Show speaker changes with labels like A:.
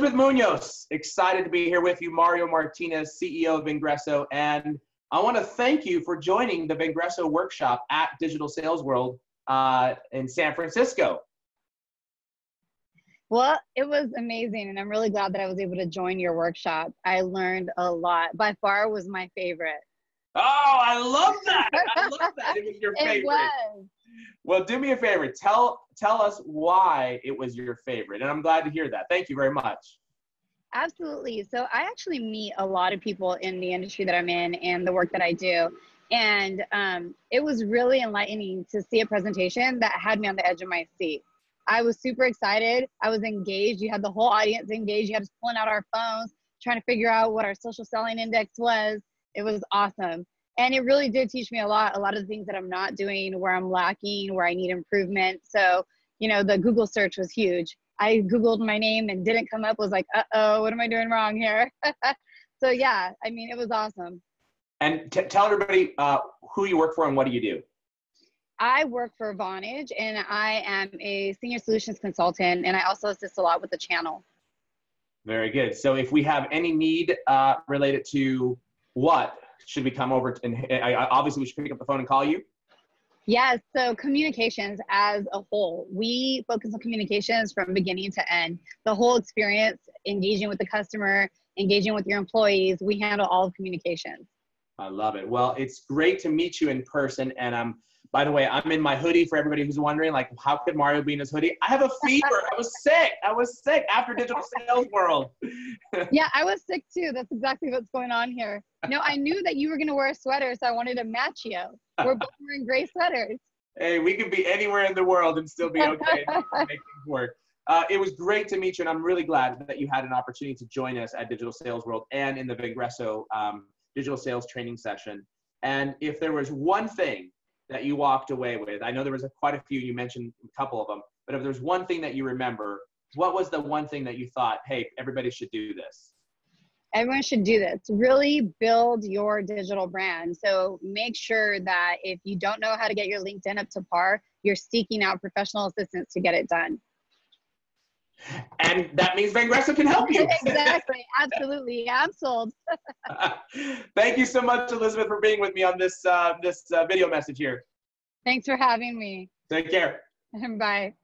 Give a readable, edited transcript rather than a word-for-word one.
A: Elizabeth Munoz, excited to be here with you. Mario Martinez, CEO of Vengreso, and I want to thank you for joining the Vengreso workshop at Digital Sales World in San Francisco.
B: Well, it was amazing, and I'm really glad that I was able to join your workshop. I learned a lot. By far, was my favorite.
A: Oh, I love that. I love that. It was your favorite.
B: It was.
A: Well, do me a favor. Tell us why it was your favorite, and I'm glad to hear that. Thank you very much.
B: Absolutely. So I actually meet a lot of people in the industry that I'm in and the work that I do. And it was really enlightening to see a presentation that had me on the edge of my seat. I was super excited. I was engaged. You had the whole audience engaged. You had us pulling out our phones, trying to figure out what our social selling index was. It was awesome. And it really did teach me a lot of the things that I'm not doing, where I'm lacking, where I need improvement. So, you know, the Google search was huge. I Googled my name and didn't come up, was like, uh-oh, what am I doing wrong here? So yeah, I mean, it was awesome.
A: And tell everybody who you work for and what do you do?
B: I work for Vonage, and I am a senior solutions consultant, and I also assist a lot with the channel.
A: Very good. So if we have any need related to what, should we come over and obviously we should pick up the phone and call you?
B: Yes, so communications as a whole. We focus on communications from beginning to end. The whole experience, engaging with the customer, engaging with your employees, we handle all of communications.
A: I love it. Well, it's great to meet you in person. And by the way, I'm in my hoodie for everybody who's wondering, like, how could Mario be in his hoodie? I have a fever. I was sick after Digital Sales World.
B: Yeah, I was sick too. That's exactly what's going on here. No, I knew that you were going to wear a sweater, so I wanted to match you. We're both wearing gray sweaters.
A: Hey, we can be anywhere in the world and still be okay and make things work. It was great to meet you, and I'm really glad that you had an opportunity to join us at Digital Sales World and in the Vengreso Digital Sales Training session. And if there was one thing that you walked away with, I know there was quite a few, you mentioned a couple of them, but if there's one thing that you remember, what was the one thing that you thought, hey, everybody should do this?
B: Everyone should do this. Really build your digital brand. So make sure that if you don't know how to get your LinkedIn up to par, you're seeking out professional assistance to get it done.
A: And that means Vengreso can help you.
B: Exactly. Absolutely. I'm sold.
A: Thank you so much, Elizabeth, for being with me on this video message here.
B: Thanks for having me.
A: Take care.
B: Bye.